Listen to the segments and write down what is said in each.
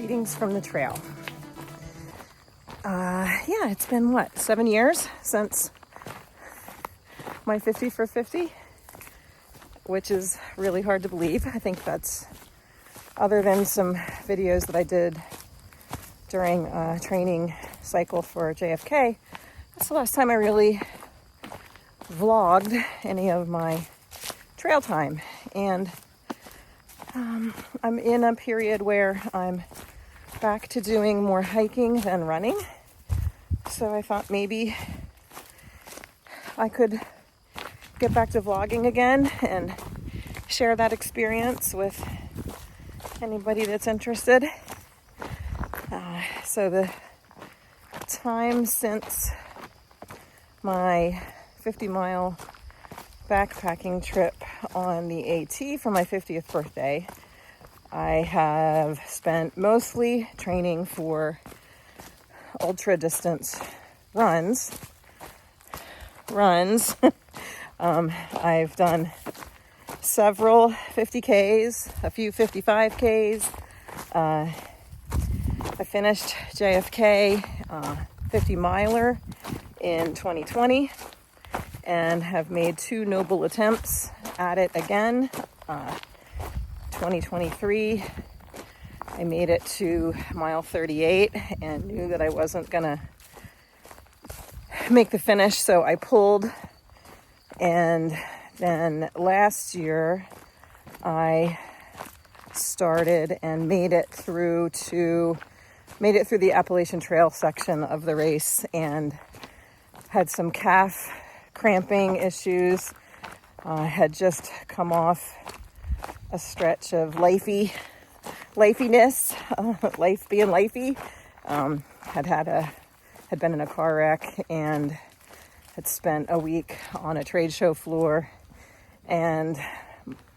Greetings from the trail. Yeah, it's been 7 years since my 50 for 50, which is really hard to believe. I think that's, other than some videos that I did during a training cycle for JFK, that's the last time I really vlogged any of my trail time. And I'm in a period where I'm back to doing more hiking than running. So I thought maybe I could get back to vlogging again and share that experience with anybody that's interested. So the time since my 50-mile backpacking trip on the AT for my 50th birthday, I have spent mostly training for ultra distance runs. I've done several 50Ks, a few 55Ks. I finished JFK 50-miler in 2020 and have made 2 noble attempts at it again. 2023, I made it to mile 38 and knew that I wasn't gonna make the finish, so I pulled. And then last year, I started and made it through the Appalachian Trail section of the race and had some calf cramping issues. Had just come off a stretch of lifeiness, life being lifey. Had been in a car wreck and had spent a week on a trade show floor, and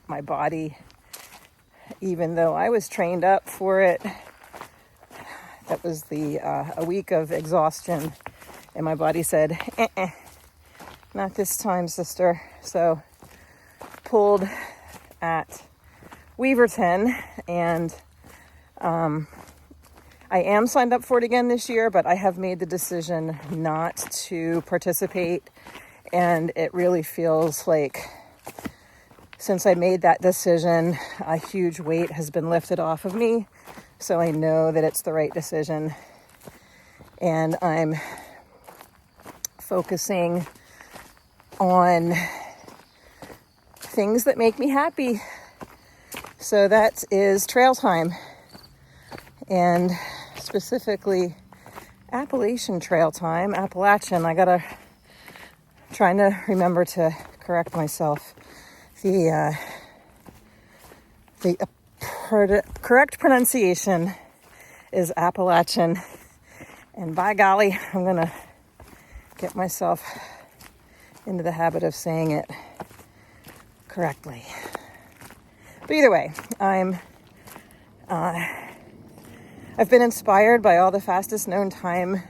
my body, even though I was trained up for it, that was a week of exhaustion, and my body said, not this time, sister. So pulled at Weaverton, and I am signed up for it again this year, but I have made the decision not to participate, and it really feels like since I made that decision, a huge weight has been lifted off of me, so I know that it's the right decision, and I'm focusing on things that make me happy. So that is trail time, and specifically Appalachian Trail time. Appalachian, trying to remember to correct myself. The correct pronunciation is Appalachian, and by golly, I'm gonna get myself into the habit of saying it correctly. But either way, I've been inspired by all the fastest known time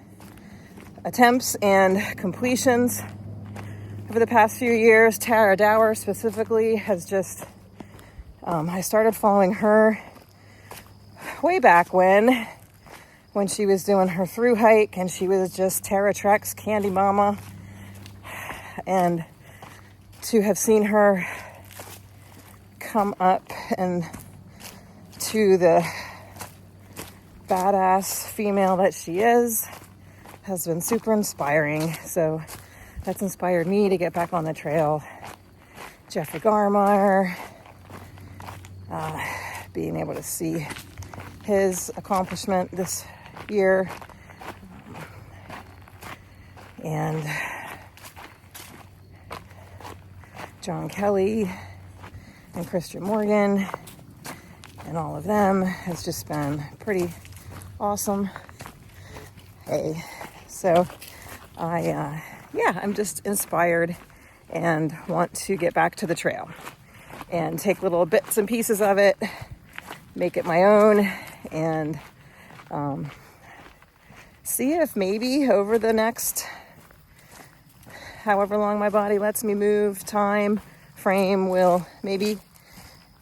attempts and completions over the past few years. Tara Dower specifically has just, I started following her way back when she was doing her through hike, and she was just Tara Trek's Candy Mama. And to have seen her come up and to the badass female that she is has been super inspiring. So that's inspired me to get back on the trail. Jeffrey Garmeyer, being able to see his accomplishment this year, and John Kelly and Christian Morgan and all of them has just been pretty awesome. Hey, so I'm just inspired and want to get back to the trail and take little bits and pieces of it, make it my own, and see if maybe over the next however long my body lets me move, time frame will maybe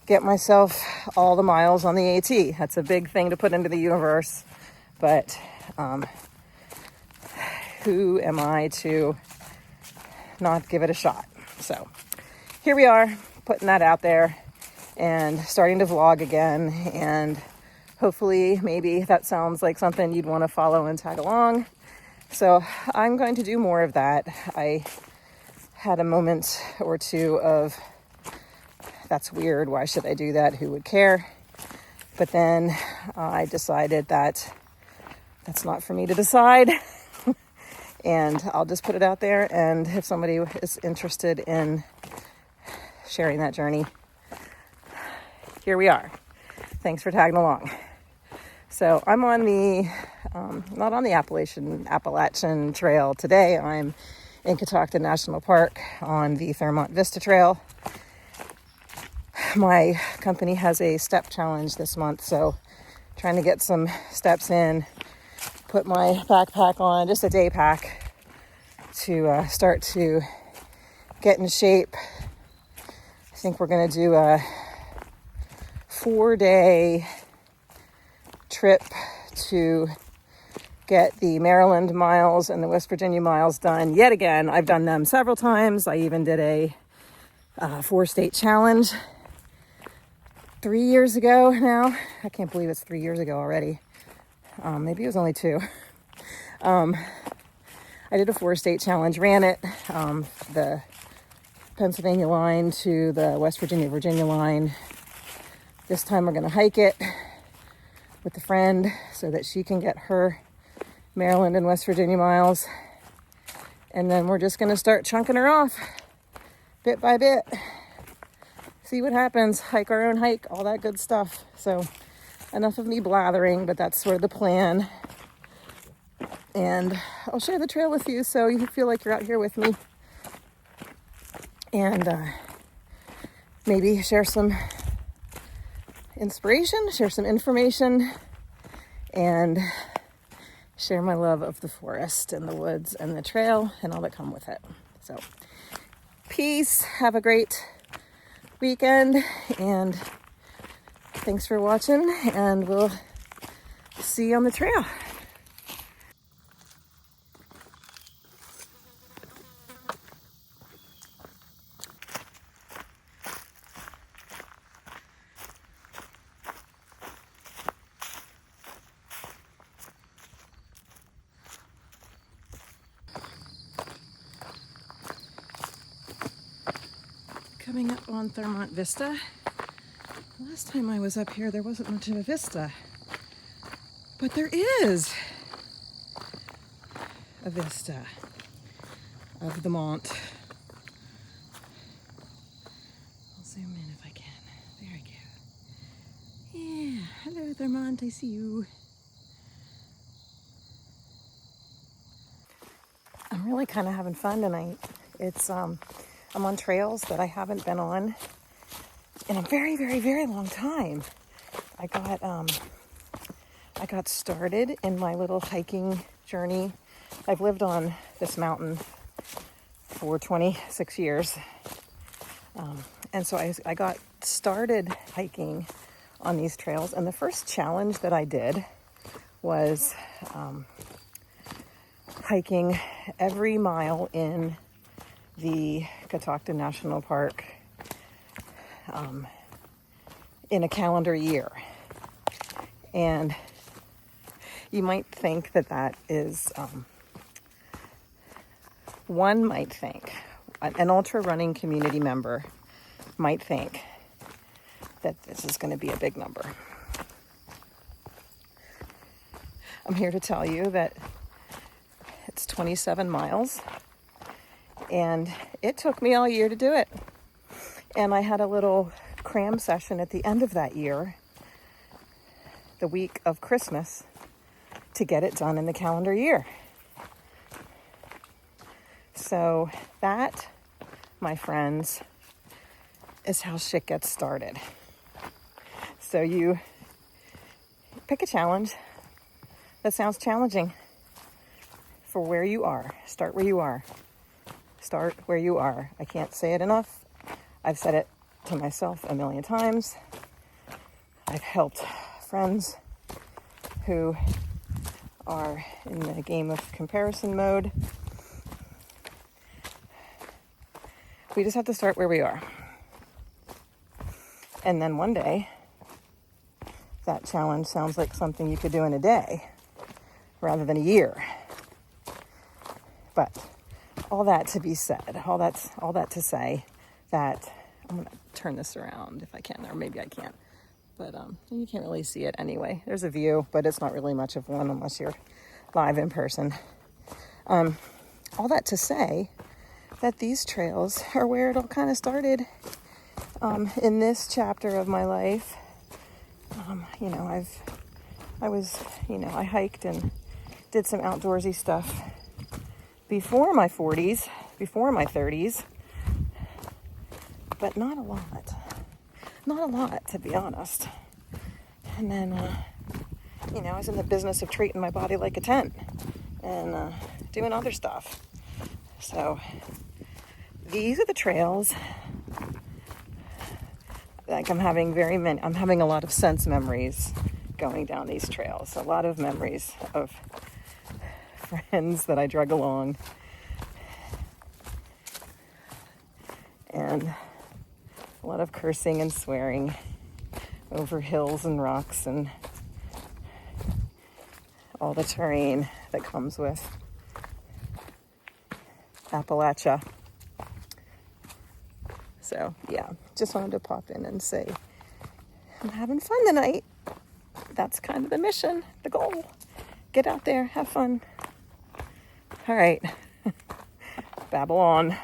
get myself all the miles on the AT. That's a big thing to put into the universe, but who am I to not give it a shot? So here we are, putting that out there and starting to vlog again, and hopefully maybe that sounds like something you'd want to follow and tag along. So I'm going to do more of that. I had a moment or two of, that's weird, why should I do that, who would care? But then I decided that that's not for me to decide. And I'll just put it out there, and if somebody is interested in sharing that journey, here we are. Thanks for tagging along. So I'm on the, not on the Appalachian Trail today. I'm in Catoctin National Park on the Thermont Vista Trail. My company has a step challenge this month, so trying to get some steps in, put my backpack on, just a day pack, to start to get in shape. I think we're going to do a 4-day trip to get the Maryland miles and the West Virginia miles done yet again. I've done them several times. I even did a 4-state challenge 3 years ago now. I can't believe it's 3 years ago already. Maybe it was only 2. I did a 4-state challenge, ran it, the Pennsylvania line to the West Virginia line. This time we're going to hike it with a friend so that she can get her Maryland and West Virginia miles. And then we're just going to start chunking her off bit by bit. See what happens, hike our own hike, all that good stuff. So enough of me blathering, but that's sort of the plan. And I'll share the trail with you so you feel like you're out here with me. And maybe share some inspiration, share some information, and share my love of the forest and the woods and the trail and all that come with it. So peace, have a great weekend, and thanks for watching, and we'll see you on the trail. Coming up on Thermont Vista. Last time I was up here, there wasn't much of a vista, but there is a vista of the Mont. I'll zoom in if I can. There I go. Yeah, hello Thermont, I see you. I'm really kind of having fun tonight. It's I'm on trails that I haven't been on in a very, very, very long time. I got started in my little hiking journey. I've lived on this mountain for 26 years. And so I got started hiking on these trails. And the first challenge that I did was hiking every mile in the Catoctin National Park in a calendar year. And you might think that that is, one might think, an ultra running community member might think that this is going to be a big number. I'm here to tell you that it's 27 miles. And it took me all year to do it. And I had a little cram session at the end of that year, the week of Christmas, to get it done in the calendar year. So that, my friends, is how shit gets started. So you pick a challenge that sounds challenging for where you are. Start where you are. Start where you are. I can't say it enough. I've said it to myself a million times. I've helped friends who are in the game of comparison mode. We just have to start where we are. And then one day, that challenge sounds like something you could do in a day rather than a year. But all that to be said, all that to say that I'm going to turn this around if I can, or maybe I can't. But you can't really see it anyway. There's a view, but it's not really much of one unless you're live in person. All that to say that these trails are where it all kind of started in this chapter of my life. I hiked and did some outdoorsy stuff before my 40s, before my 30s, but not a lot, to be honest. And then, I was in the business of treating my body like a tent and doing other stuff. So these are the trails. Like I'm having a lot of sense memories going down these trails. A lot of memories of friends that I drug along. And a lot of cursing and swearing over hills and rocks and all the terrain that comes with Appalachia. So, yeah, just wanted to pop in and say, I'm having fun tonight. That's kind of the mission, the goal. Get out there, have fun. All right, babble on.